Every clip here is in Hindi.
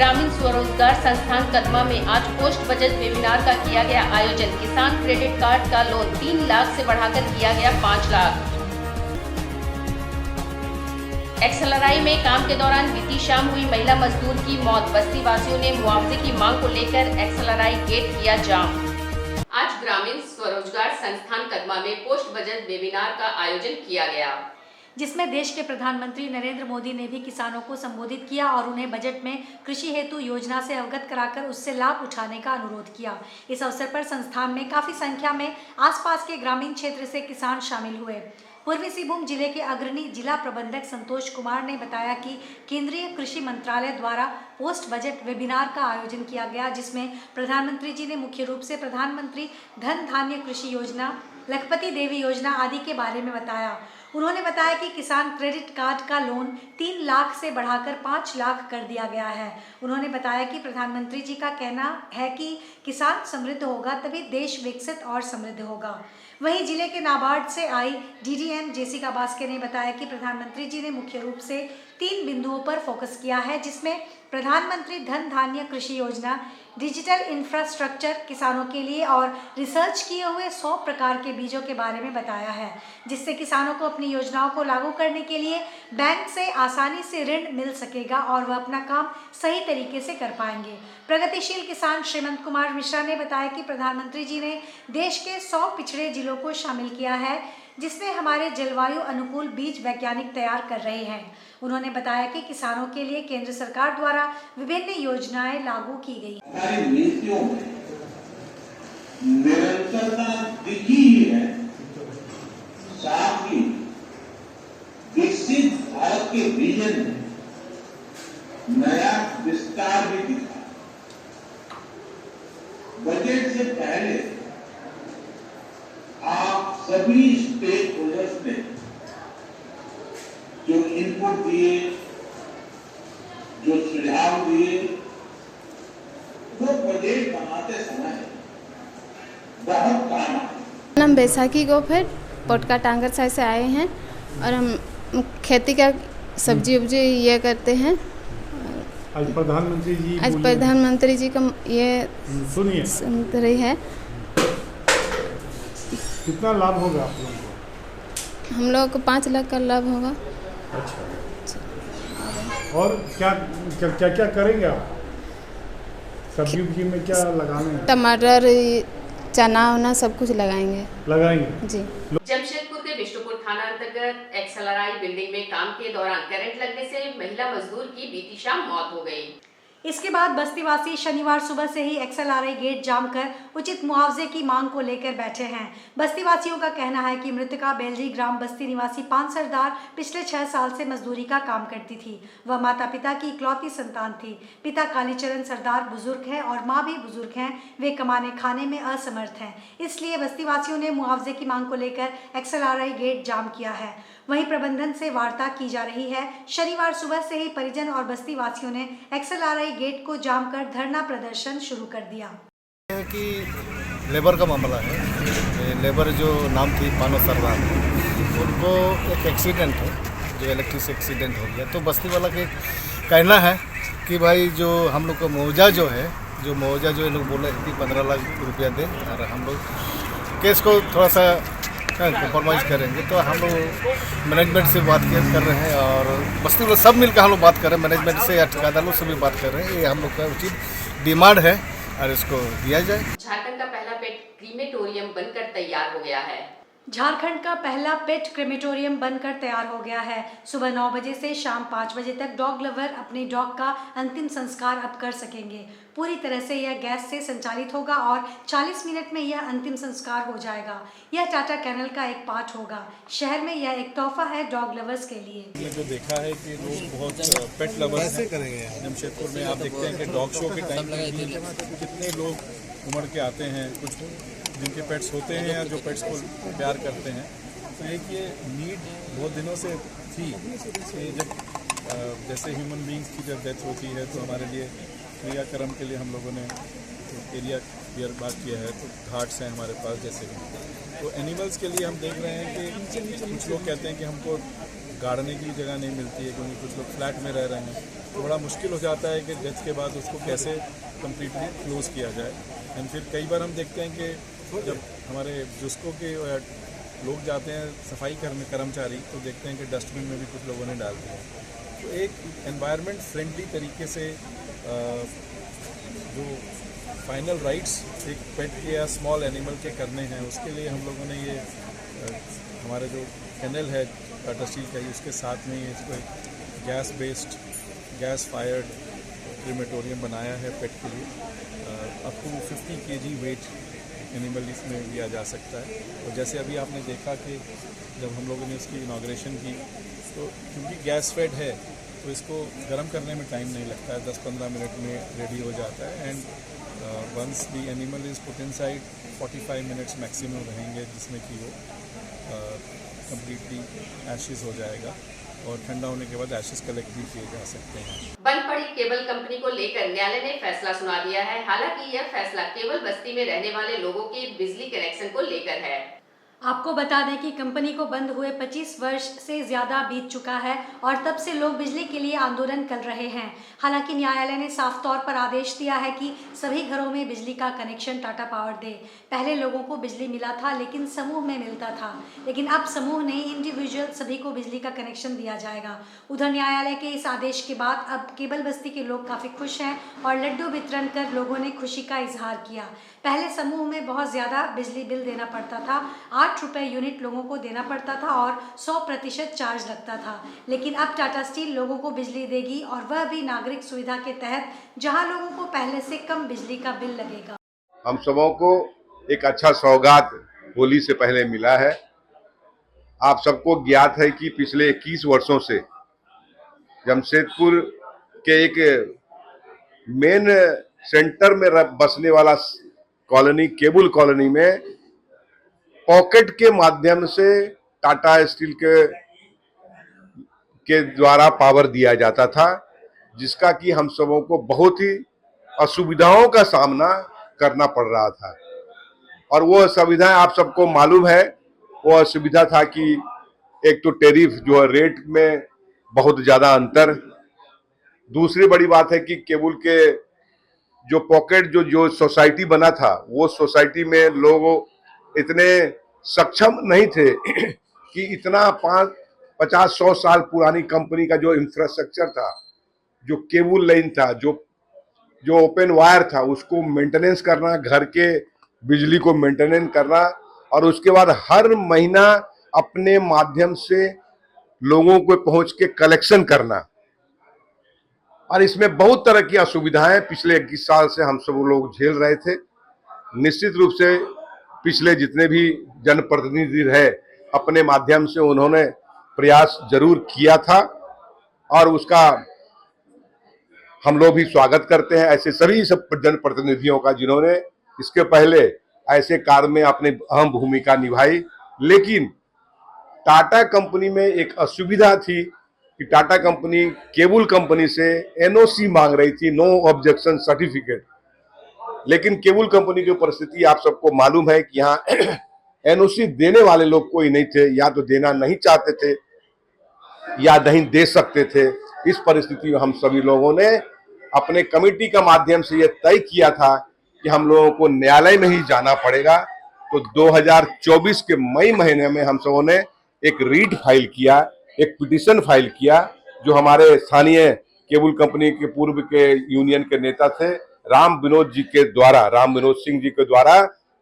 ग्रामीण स्वरोजगार संस्थान कदमा में आज पोस्ट बजट वेबिनार का किया गया आयोजन। किसान क्रेडिट कार्ड का लोन 3 लाख से बढ़ाकर किया गया 5 लाख। एक्सएलआरआई में काम के दौरान बीती शाम हुई महिला मजदूर की मौत। बस्ती वासियों ने मुआवजे की मांग को लेकर एक्सएलआरआई गेट किया जाम। आज ग्रामीण स्वरोजगार संस्थान कदमा में पोस्ट बजट वेबिनार का आयोजन किया गया, जिसमें देश के प्रधानमंत्री नरेंद्र मोदी ने भी किसानों को संबोधित किया और उन्हें बजट में कृषि हेतु योजना से अवगत कराकर उससे लाभ उठाने का अनुरोध किया। इस अवसर पर संस्थान में काफी संख्या में आसपास के ग्रामीण क्षेत्र से किसान शामिल हुए। पूर्वी सिंहभूम जिले के अग्रणी जिला प्रबंधक संतोष कुमार ने बताया कि केंद्रीय कृषि मंत्रालय द्वारा पोस्ट बजट वेबिनार का आयोजन किया गया, जिसमें प्रधानमंत्री जी ने मुख्य रूप से प्रधानमंत्री धन धान्य कृषि योजना, लखपति देवी योजना आदि के बारे में बताया। उन्होंने बताया कि किसान क्रेडिट कार्ड का लोन 3 लाख से बढ़ाकर 5 लाख कर दिया गया है। उन्होंने बताया कि प्रधानमंत्री जी का कहना है कि किसान समृद्ध होगा तभी देश विकसित और समृद्ध होगा। वहीं जिले के नाबार्ड से आई डीडीएम जेसिका बास्के ने बताया कि प्रधानमंत्री जी ने मुख्य रूप से 3 बिंदुओं पर फोकस किया है, जिसमें प्रधानमंत्री धन धान्य कृषि योजना, डिजिटल इंफ्रास्ट्रक्चर किसानों के लिए और रिसर्च किए हुए 100 प्रकार के बीजों के बारे में बताया है, जिससे किसानों को अपनी योजनाओं को लागू करने के लिए बैंक से आसानी से ऋण मिल सकेगा और वह अपना काम सही तरीके से कर पाएंगे। प्रगतिशील किसान श्रीमंत कुमार मिश्रा ने बताया कि प्रधानमंत्री जी ने देश के 100 पिछड़े जिलों को शामिल किया है, जिसमें हमारे जलवायु अनुकूल बीज वैज्ञानिक तैयार कर रहे हैं। उन्होंने बताया कि किसानों के लिए केंद्र सरकार द्वारा विभिन्न योजनाएं लागू की गई। हमारी नीतियों में निरंतरता दिखी ही है, साथ ही विकसित भारत के विजन में नया विस्तार भी दिखा। बजट से पहले आप सभी स्टेक होल्डर्स ने जो इनपुट दिए, जो सुझाव दिए, वो बजट बनाते समय बहुत काम आए। हम बैसाखी गोफेर पोटका टांगर साइड से आए हैं और हम खेती का सब्जी उब्जी ये करते हैं। आज प्रधानमंत्री जी का ये सुन रही है। कितना लाभ होगा आप लोगों को? हम लोगों को 5 लाख का लाभ होगा। अच्छा। और क्या करेंगे आप? सब्जी में क्या लगाने हैं? टमाटर, चना वना सब कुछ लगाएंगे जी। जमशेदपुर के बिष्टुपुर थाना अंतर्गत एक्सएलआरआई बिल्डिंग में काम के दौरान करंट लगने से महिला मजदूर की बीती शाम मौत हो गई। इसके बाद बस्तीवासी शनिवार सुबह से ही एक्सएलआरआई गेट जाम कर उचित मुआवजे की मांग को लेकर बैठे हैं। बस्तीवासियों का कहना है कि मृतका बेलजी ग्राम बस्ती निवासी 5 सरदार पिछले 6 साल से मजदूरी का काम करती थी। वह माता पिता की इकलौती संतान थी। पिता कालीचरण सरदार बुजुर्ग हैं और माँ भी बुजुर्ग हैं। वे कमाने खाने में असमर्थ हैं, इसलिए बस्तीवासियों ने मुआवजे की मांग को लेकर एक्सएलआरआई गेट जाम किया है। वहीं प्रबंधन से वार्ता की जा रही है। शनिवार सुबह से ही परिजन और बस्ती वासियों ने एक्सएलआरआई गेट को जाम कर धरना प्रदर्शन शुरू कर दिया। कि लेबर का मामला है। लेबर जो नाम थी पानो सरदार, उनको एक एक्सीडेंट है, जो इलेक्ट्रिक एक्सीडेंट हो गया। तो बस्ती वाला के कहना है कि भाई जो हम लोग का मुआवजा जो है, ये लोग बोले कि 15 लाख रुपया दें और हम लोग केस को थोड़ा सा कॉम्प्रोमाइज़ करेंगे। तो हम लोग मैनेजमेंट से बात कर रहे हैं और बस्ती वाले सब मिलकर हम लोग बात कर रहे हैं, मैनेजमेंट से या ठेकेदारों से भी बात कर रहे हैं। ये हम लोग का उचित डिमांड है और इसको दिया जाए। झारखंड का पहला पेट क्रीमेटोरियम बनकर तैयार हो गया है। झारखंड का पहला पेट क्रेमेटोरियम बनकर तैयार हो गया है। सुबह 9 बजे से शाम 5 बजे तक डॉग लवर अपने डॉग का अंतिम संस्कार अब कर सकेंगे। पूरी तरह से यह गैस से संचालित होगा और 40 मिनट में यह अंतिम संस्कार हो जाएगा। यह टाटा कैनल का एक पार्ट होगा। शहर में यह एक तोहफा है डॉग लवर्स के लिए। हमने जो देखा है कि लोग बहुत पेट लवर्स हैं। जमशेदपुर में आप देखते हैं कि डॉग शो के टाइम कितने लोग उमड़ के आते हैं, कुछ जिनके पेट्स होते हैं या जो पेट्स को प्यार करते हैं। तो एक ये नीड बहुत दिनों से थी कि जब जैसे ह्यूमन बींग्स की जब डेथ होती है तो हमारे लिए क्रियाक्रम के लिए हम लोगों ने एरिया क्लियर बात किया है। तो घाट्स हैं हमारे पास जैसे, तो एनिमल्स के लिए हम देख रहे हैं कि कुछ लोग कहते हैं कि हमको गाड़ने की भी जगह नहीं मिलती है, क्योंकि कुछ लोग फ्लैट में रह रहे हैं, तो बड़ा मुश्किल हो जाता है कि डेथ के बाद उसको कैसे कम्प्लीटली क्लोज़ किया जाए। एंड फिर कई बार हम देखते हैं कि जब हमारे जुस्को के लोग जाते हैं सफाई करने कर्मचारी, तो देखते हैं कि डस्टबिन में भी कुछ लोगों ने डाल दिया। तो एक एनवायरनमेंट फ्रेंडली तरीके से जो फाइनल राइट्स एक पेट के या स्मॉल एनिमल के करने हैं, उसके लिए हम लोगों ने ये हमारे जो कैनल है टाटा स्टील का, उसके साथ में इसको एक gas based gas fired crematorium बनाया है पेट के लिए। Up to 50 kg weight animal इसमें लिया जा सकता है। और जैसे अभी आपने देखा कि जब हम लोगों ने इसकी इनाग्रेशन की, तो क्योंकि गैस फेड है तो इसको गर्म करने में टाइम नहीं लगता है, 10-15 मिनट में रेडी हो जाता है। And once the animal is put inside 45 minutes maximum रहेंगे, जिसमें कि वो कम्प्लीटली एशेस हो जाएगा और ठंडा होने के बाद एशेस कलेक्ट भी किए जा सकते हैं। बंद पड़ी केबल कंपनी को लेकर न्यायालय ने फैसला सुना दिया है। हालांकि यह फैसला केवल बस्ती में रहने वाले लोगों के बिजली कनेक्शन को लेकर है। आपको बता दें कि कंपनी को बंद हुए 25 वर्ष से ज़्यादा बीत चुका है और तब से लोग बिजली के लिए आंदोलन कर रहे हैं। हालांकि न्यायालय ने साफ तौर पर आदेश दिया है कि सभी घरों में बिजली का कनेक्शन टाटा पावर दे। पहले लोगों को बिजली मिला था लेकिन समूह में मिलता था, लेकिन अब समूह ने इंडिविजुअल सभी को बिजली का कनेक्शन दिया जाएगा। उधर न्यायालय के इस आदेश के बाद अब केबल बस्ती के लोग काफ़ी खुश हैं और लड्डू वितरण कर लोगों ने खुशी का इजहार किया। पहले समूह में बहुत ज़्यादा बिजली बिल देना पड़ता था, 8 रुपये यूनिट लोगों को देना पड़ता था और 100% चार्ज लगता था। लेकिन अब टाटा स्टील लोगों को बिजली देगी और वह भी नागरिक सुविधा के तहत, जहां लोगों को पहले से कम बिजली का बिल लगेगा। हम सबों को एक अच्छा सौगात होली से पहले मिला है। आप सबको ज्ञात है कि पिछले 21 वर्षों से जमशेदपुर के एक मेन सेंटर में बसने वाला कॉलोनी केबुल कॉलोनी में पॉकेट के माध्यम से टाटा स्टील के द्वारा पावर दिया जाता था, जिसका कि हम सबों को बहुत ही असुविधाओं का सामना करना पड़ रहा था। और वो असुविधाएं आप सबको मालूम है। वो असुविधा था कि एक तो टैरिफ जो है रेट में बहुत ज्यादा अंतर, दूसरी बड़ी बात है कि केबल के जो पॉकेट जो सोसाइटी बना था, वो सोसाइटी में लोग इतने सक्षम नहीं थे कि इतना 50-100 साल पुरानी कंपनी का जो इंफ्रास्ट्रक्चर था, जो केबल लाइन था, जो ओपन वायर था, उसको मेंटेनेंस करना, घर के बिजली को मेंटेनेंस करना और उसके बाद हर महीना अपने माध्यम से लोगों को पहुंच के कलेक्शन करना। और इसमें बहुत तरह की असुविधाएं पिछले 21 साल से हम सब लोग झेल रहे थे। निश्चित रूप से पिछले जितने भी जनप्रतिनिधि रहे, अपने माध्यम से उन्होंने प्रयास जरूर किया था और उसका हम लोग भी स्वागत करते हैं ऐसे सभी सब जनप्रतिनिधियों का, जिन्होंने इसके पहले ऐसे कार्य में अपनी अहम भूमिका निभाई। लेकिन टाटा कंपनी में एक असुविधा थी कि टाटा कंपनी केबल कंपनी से एनओसी मांग रही थी, नो ऑब्जेक्शन सर्टिफिकेट। लेकिन केबल कंपनी की परिस्थिति आप सबको मालूम है कि यहाँ एनओसी देने वाले लोग कोई नहीं थे, या तो देना नहीं चाहते थे या नहीं दे सकते थे। इस परिस्थिति में हम सभी लोगों ने अपने कमेटी का माध्यम से यह तय किया था कि हम लोगों को न्यायालय में ही जाना पड़ेगा। तो 2024 के मई महीने में हम सबों ने एक रीट फाइल किया, एक पिटीशन फाइल किया, जो हमारे स्थानीय केबल कंपनी के पूर्व के यूनियन के नेता थे राम विनोद सिंह जी के द्वारा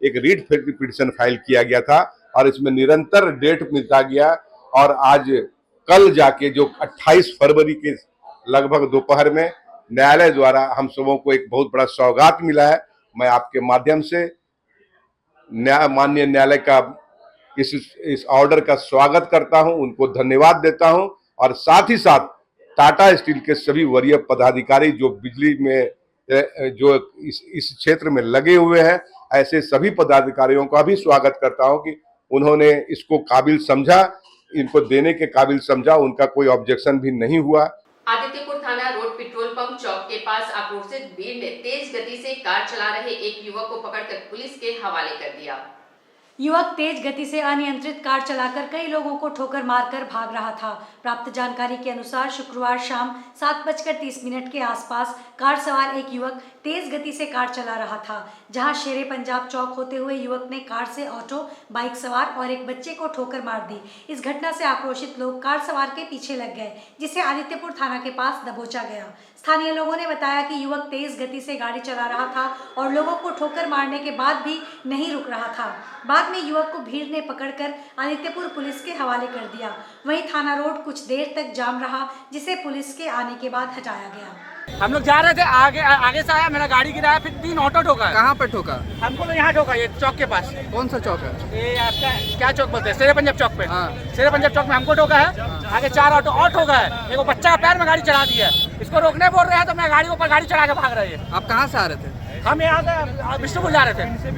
एक रीट पिटीशन फाइल किया गया था। और इसमें निरंतर डेट मिलता गया और आज कल जाके जो 28 फरवरी के लगभग दोपहर में न्यायालय द्वारा हम सबों को एक बहुत बड़ा सौगात मिला है। मैं आपके माध्यम से माननीय न्यायालय का इस ऑर्डर का स्वागत करता हूं, उनको धन्यवाद देता हूं और साथ ही साथ टाटा स्टील के सभी वरीय पदाधिकारी जो बिजली में जो इस क्षेत्र में लगे हुए हैं, ऐसे सभी पदाधिकारियों का भी स्वागत करता हूं कि उन्होंने इसको काबिल समझा, इनको देने के काबिल समझा, उनका कोई ऑब्जेक्शन भी नहीं हुआ। आदित्यपुर थाना रोड पेट्रोल पंप चौक के पास आक्रोशित भीड़ ने तेज गति से कार चला रहे एक युवक को पकड़कर पुलिस के हवाले कर दिया। युवक तेज गति से अनियंत्रित कार चलाकर कई लोगों को ठोकर मारकर भाग रहा था। प्राप्त जानकारी के अनुसार शुक्रवार शाम 7:30 के आसपास कार सवार एक युवक तेज गति से कार चला रहा था, जहां शेरे पंजाब चौक होते हुए युवक ने कार से ऑटो, बाइक सवार और एक बच्चे को ठोकर मार दी। इस घटना से आक्रोशित लोग कार सवार के पीछे लग गए, जिसे आदित्यपुर थाना के पास दबोचा गया। स्थानीय लोगों ने बताया कि युवक तेज गति से गाड़ी चला रहा था और लोगों को ठोकर मारने के बाद भी नहीं रुक रहा था। बाद में युवक को भीड़ ने पकड़कर आदित्यपुर पुलिस के हवाले कर दिया। वहीं थाना रोड कुछ देर तक जाम रहा, जिसे पुलिस के आने के बाद हटाया गया। हम लोग जा रहे थे, आगे से आया, मेरा गाड़ी गिराया, फिर 3 ऑटो ठोका। कहाँ पे ठोका? हमको तो यहाँ ठोका, ये चौक के पास। कौन सा चौक है? ये आपका क्या चौक बोलते हैं? शेरे पंजाब चौक पे। हाँ। शेरे पंजाब चौक में हमको ठोका है। आगे 4 ऑटो और ठोका है। एक बच्चा का पैर में गाड़ी चढ़ा दी है। इसको रोकने बोल रहे हैं तो मैं गाड़ी ऊपर गाड़ी चढ़ा के भाग रही है। आप कहाँ से आ रहे थे? हम यहाँ से विष्णुपुर जा रहे थे।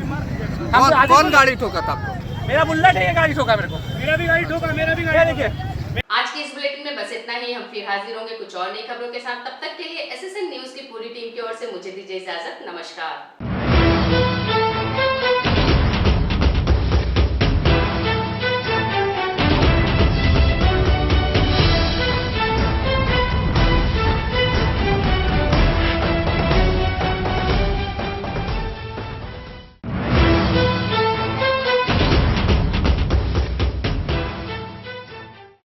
कौन गाड़ी ठोका था आपको? मेरा बुलेट है, ये गाड़ी ठोका मेरे को। मेरा भी गाड़ी ठोका, मेरा भी गाड़ी। देखिए आज के इस बुलेटिन में बस इतना ही। हम फिर हाजिर होंगे कुछ और नई खबरों के साथ। तब तक के लिए एसएसएन न्यूज की पूरी टीम की ओर से मुझे दीजिए इजाजत। नमस्कार।